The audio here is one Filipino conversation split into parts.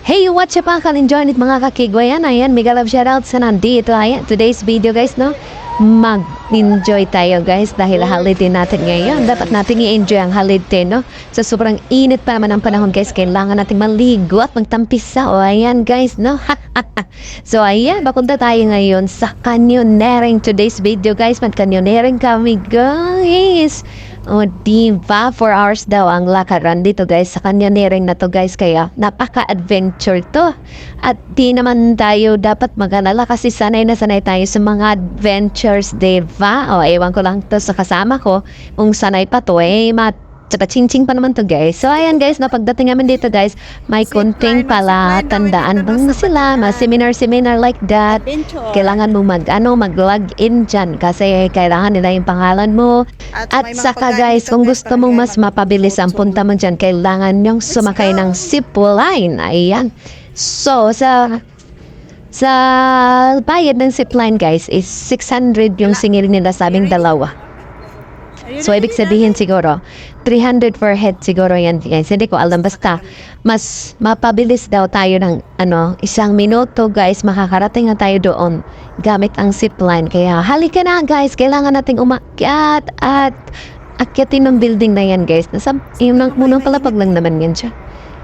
Hey, what's up mga ka-enjoy nit mga kakigwayan? Ayan, mega love shoutout sa nandito. Ayan, today's video guys, no? Mag-enjoy tayo guys dahil holiday natin ngayon. Dapat natin i-enjoy ang holiday, no? So, sobrang init pa naman ang panahon guys. Kailangan natin maligo at magtampisa. O, ayan guys, no? So, ayan, papunta tayo ngayon sa canyoneering. Today's video guys, mag-canyoneering kami guys. O, diba? 4 hours daw ang lakaran dito guys sa canyoneering na to guys. Kaya napaka-adventure to. At di naman tayo dapat mag-alala kasi sanay na sanay tayo sa mga adventures, diba? O, ewan ko lang to sa kasama ko. Kung sanay pa to, ching-ching pa naman to guys. So ayan guys, na pagdating namin dito guys, may konting pala tandaan bang sila, seminar like that. Kailangan mo mag-log in dyan kasi kailangan nila yung pangalan mo. At saka guys, kung gusto mong mas mapabilis ang punta mo dyan, kailangan nyong sumakay ng zipline. Ayan. So sa bayad ng zipline guys is 600 yung singil nila sabing dalawa. So, ibig sabihin siguro, 300 per head siguro yan guys. Hindi ko alam. Basta, mas mapabilis daw tayo ng, 1 minuto guys. Makakarating na tayo doon gamit ang zipline. Kaya, halika na guys. Kailangan nating umakyat at akyatin ng building na yan guys. Yung munang palapag lang naman yan siya.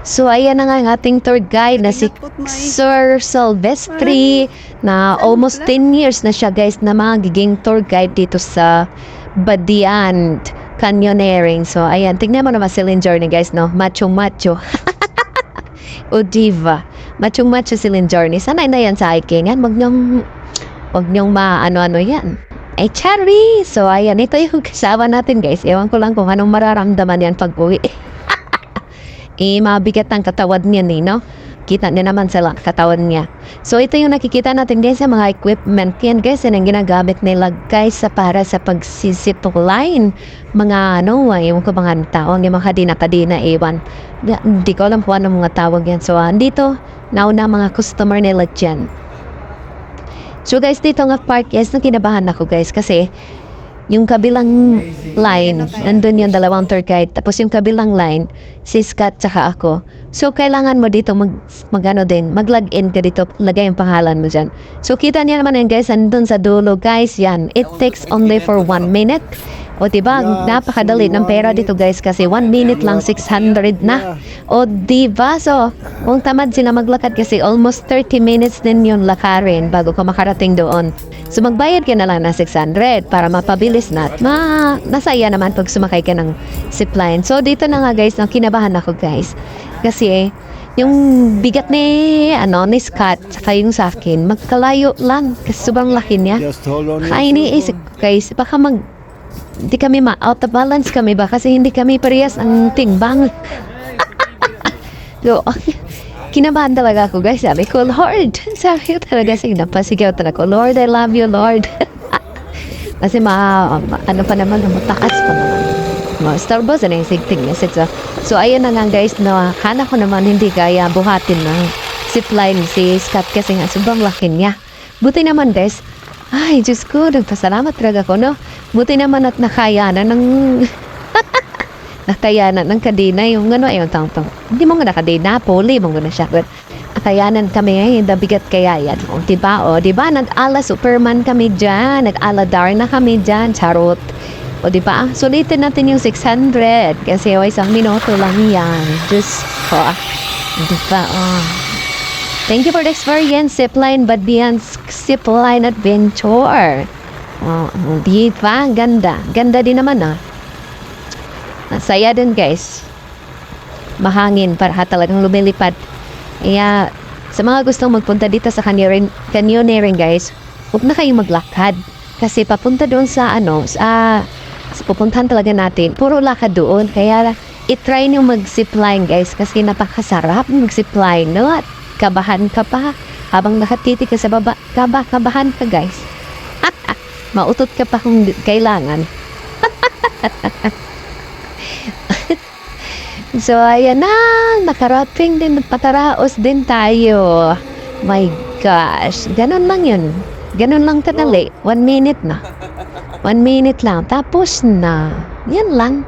So, ayan na nga ang ating tour guide na si Sir Silvestre na almost 10 years na siya guys na magiging tour guide dito sa Badian Canyoneering. So, ayan. Tingnan mo naman si Journey guys, no? Macho-macho. O diva. Macho-macho si Journey. Sanay na yan sa hiking. Yan, wag niyong maano-ano yan. Cherry! So, ayan. Ito yung kasama natin guys. Ewan ko lang kung anong mararamdaman yan pag uwi. Mabigat ang katawan niya no? Kita niya naman sa katawan niya. So, ito yung nakikita natin guys sa mga equipment. Yan guys, yan ang ginagamit nila guys para sa pagsisipline. Mga yung mga tawag, yung mga kadina-kadina, ewan. Hindi ko alam kung ano mga tawag yan. So, dito, nauna mga customer nila dyan. So, guys, dito nga part guys, kinabahan ako guys kasi yung kabilang line, nandun yung dalawang tour guide. Tapos yung kabilang line, si Scott tsaka ako. So, kailangan mo dito mag-log in ka dito, lagay yung pangalan mo dyan. So, kita niya naman yan guys, nandun sa dulo guys, yan. It takes only for 1 minute. O diba, napakadali ng pera dito guys kasi 1 minute lang 600 na. O diba, so kung tamad sila maglakad kasi almost 30 minutes din yung lakarin bago ka makarating doon. So magbayad ka na lang ng 600 para mapabilis na at nasaya naman pag sumakay ka ng zipline. So dito na nga guys, kinabahan ako guys. Kasi yung bigat ni Scott saka yung sa akin, magkalayo lang kasi sobrang laki niya. Kaya iniisip guys, baka hindi kami out of balance kami ba kasi hindi kami parehas ang timbang. So, kinabahan talaga ako guys. Sabi ko, Lord, sabi ko talaga napasigaw talaga ko, Lord, I love you, Lord. Kasi pa naman, matakas pa naman. Starbucks na yung sigting niya. So, ayun na nga guys, hana ko naman hindi kaya buhatin ng zipline si Scott kasi nga sobrang laki niya. Buti naman guys, ay, Diyos ko, nagpasalamat talaga ko, no? Buti naman at nakayanan ng nakayanan ng kadena yung yung tang-tang. Hindi mo nga nakadena, poli mo nga na siya. But, nakayanan kami ngayon, dabigat kaya yan. O, diba? Nag-ala Superman kami dyan, nag-ala Darna kami dyan, charot. O, diba? Sulitin natin yung 600 kasi isang minuto lang yan. Diyos ko, diba? Thank you for the experience, Zipline Badian Zipline Adventure. Diba? Ganda. Ganda din naman, Saya din, guys. Mahangin para talagang lumilipad. Kaya, sa mga gustong magpunta dito sa canyoneering, guys, huwag na kayong maglakad. Kasi papunta doon sa pupuntahan talaga natin, puro lakad doon. Kaya, itry nyo mag-zipline, guys, kasi napakasarap mag-zipline, no? At kabahan ka pa habang nakatiti ka sa baba, kabahan ka guys. Mautot ka pa kung kailangan. So ayan na, nakarating din, pataraos din tayo. My gosh, ganun lang yun. Ganun lang kadali, 1 minute na. 1 minute lang, tapos na. Yan lang.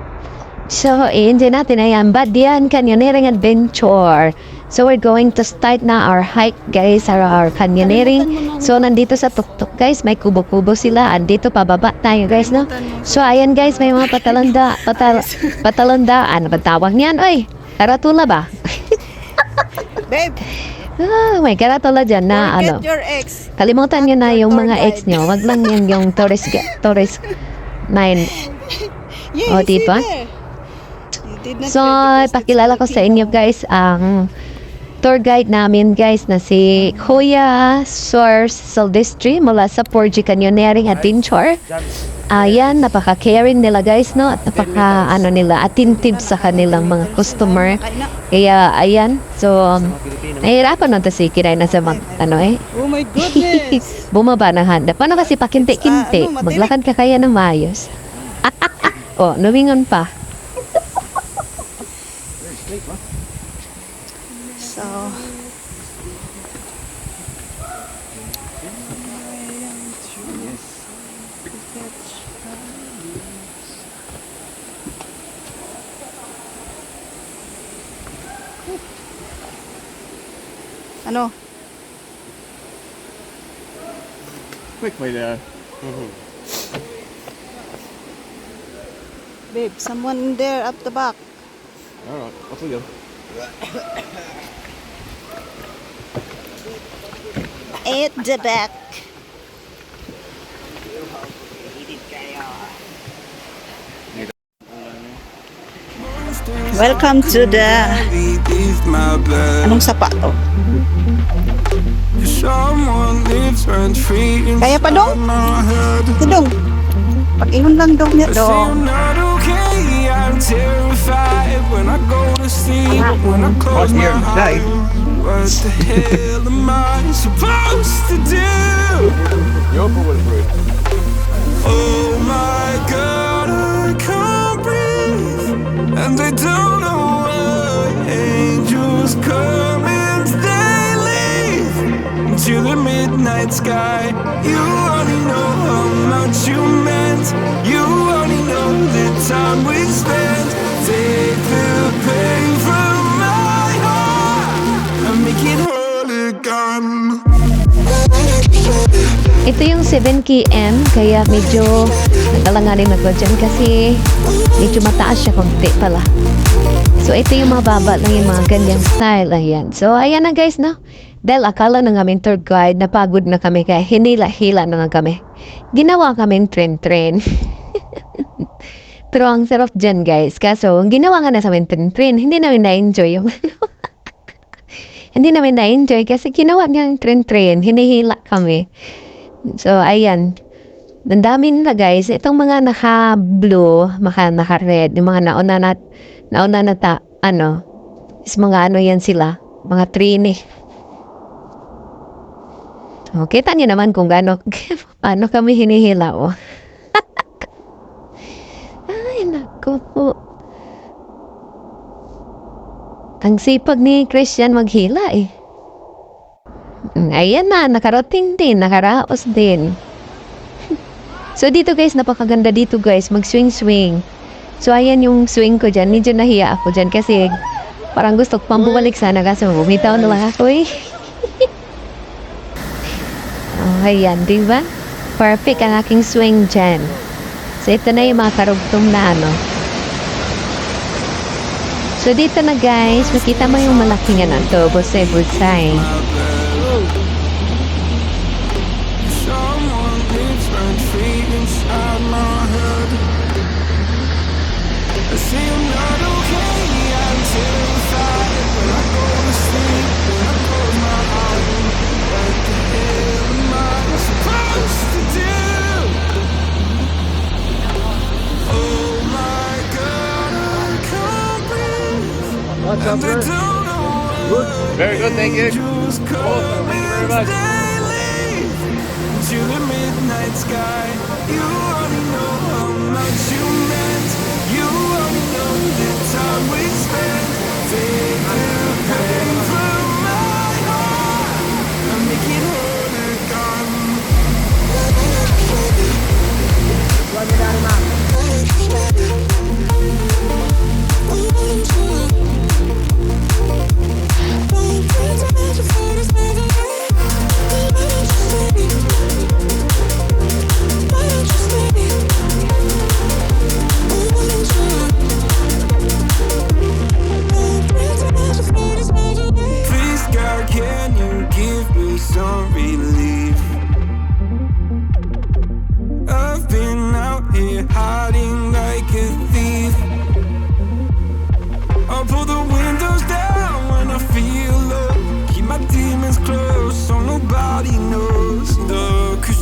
So, i-enjoy natin ayan. Badian Canyoneering Adventure. So, we're going to start na our hike, guys, our canyoneering. So, nandito sa tuktok, guys, may kubo-kubo sila. Andito, pababa tayo, guys, no? So, ayan, guys, may mga patalanda. Ano ba tawag niyan? Oy, karatula ba? Babe, Oh my karatula dyan na, ano. forget your ex. Kalimutan nyo na yung Tour mga ex guide. nyo. Wag lang yan yung tourist 9. Yeah, Oh, you see diba? there. You did not So, say because pakilala it's ko sa inyo, guys, ang tour guide namin, guys, na si Kuya Source Saldestri mula sa 4G Canyoneering Adventure. Ayan, napaka-caring nila, guys, no? At attentive sa kanilang mga customer. Kaya, ayan. So, nahihirapan na si Kiray na sa Oh my goodness. bumaba ng handa. Paano kasi pakinti-kinti? Matinik. Maglakad ka kaya ng maayos. Oh, lumingon pa. So, ano? Quickly there. Babe, someone there up the back. Alright, off we go. At the back. Welcome to the anong sapato? Kaya pa dong? Ito dong. Pag-ingon lang dong niya dong. What's here today? What the hell am I supposed to do? You're bulletproof. Oh my God, I can't breathe, and I don't know why. Angels come and they leave to the midnight sky. You only know how much you meant. You only know the time we spent. Take the pain from my heart and make it whole again. Ito yung 7 km, kaya medyo nagalanganin ako dyan kasi medyo mataas siya konti pala. So, ito yung mababa lang yung mga ganyang style. Ayan. So, ayan na guys, no? Dahil akala ng aming tour guide, napagod na kami kaya hinila-hila na nga kami. Ginawa kaming tren-tren. Pero ang sarap dyan guys. Kaso, ginawa nga na sa amin tren-tren, hindi namin na-enjoy yung hindi namin na-enjoy kasi ginawa niyang tren-tren, hinihila kami. So, ayan. Ang dami nila guys. Itong mga naka-blue, naka-red, yung mga nauna na is mga ano yan sila. Mga trini. O, kita niyo naman kung paano kami hinihila, oh. Ay, naku po. Ang sipag ni Christian maghila, eh. Ayan na, nakarating din, nakaraos din. So, dito guys, napakaganda dito guys, mag-swing-swing. So, ayan yung swing ko dyan. Medyo nahiya ako dyan kasi parang gusto ko pang bumalik sana kasi bumitaw na lang ako, eh. Oh, ayan, diba? Perfect ang aking swing dyan. So, ito na yung mga karugtong na ano. So, dito na guys, makita mo yung malaking ano, to, busay-busay. Someone lives rent free inside my head. I say I'm not okay, I'm terrified. When I go to sleep, when I close my eyes, what the hell am I supposed to do? Oh my God, I can't breathe. What's up, And I sir? don't know why. Very good, thank you. Angels come Awesome, thank you very much. they leave to the midnight sky. You only know how much you meant. You only know the time we spent. Take the pain from my heart and make it whole again.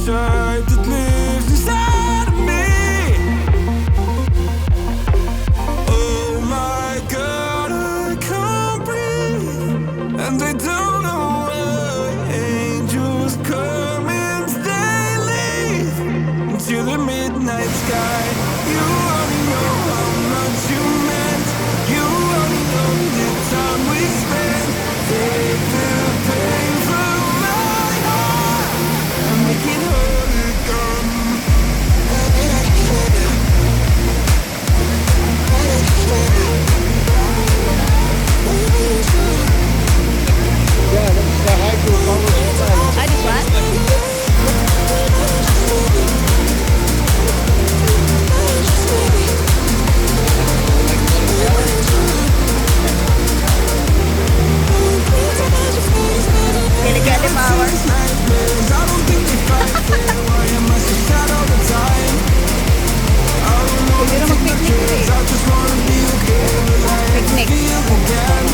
drive that lives inside of me. Oh my God, I can't breathe, and I don't know why. Angels come and they leave into the midnight sky. You only know how much you meant. You only know the time we spent. Take the pain from my heart and make it whole again. Yeah, that's the hydropower supply. I just want. Delicate power. Nightmares, I don't think they fight fair. Why am I so sad all the time? I don't know Pwede na mag-picnic eh. I just wanna be okay. Picnic. Feel again.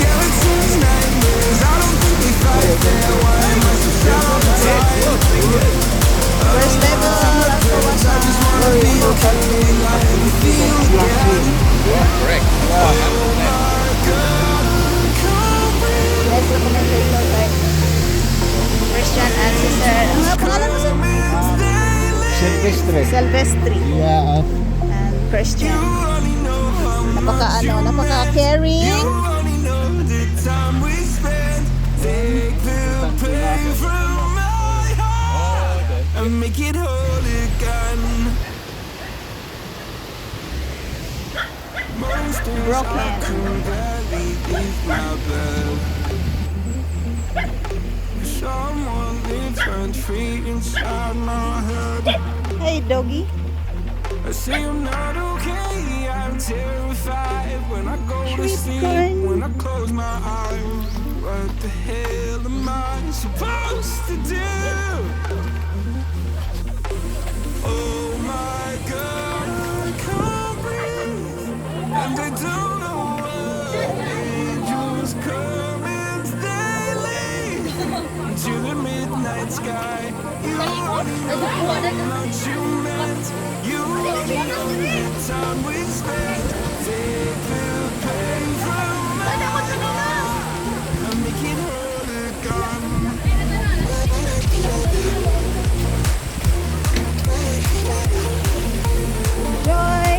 Yeah, it's just nightmares. I don't think they fight fair. Why am I so sad all the time? First level. I just wanna be okay. Like feel again. Correct. Next recommendation tayo. Christian and sister. Ang nga pangalan mo sir? Silvestre. Silvestri Yeah. and Christian. Napaka-caring. Only know the time we spent. Take the pain from my heart and make it whole again. Most days Broken. I could barely leave my bed. Someone lives rent free inside my head. Hey, doggy. I say I'm not okay, I'm terrified when I go to Sweet sleep, kind. when I close my eyes. What the hell am I supposed to do? Oh my God, I can't breathe, and I don't know why. Angels come and they leave to the midnight sky. You only know how much you meant. You only know the time we spent. Take the pain from my heart and make it whole again. Joy.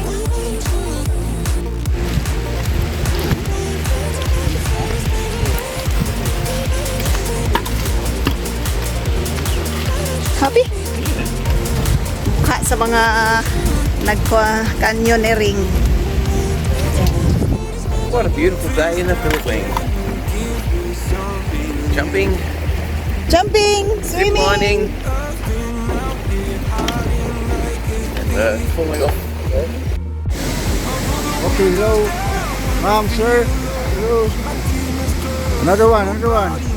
Happy? Mukha sa mga nagka-canyoneering. What a beautiful day in the Philippines. Jumping, Jumping, zip swimming. lining, and falling off. Okay, hello. Ma'am, sir. Hello. Another one, another one.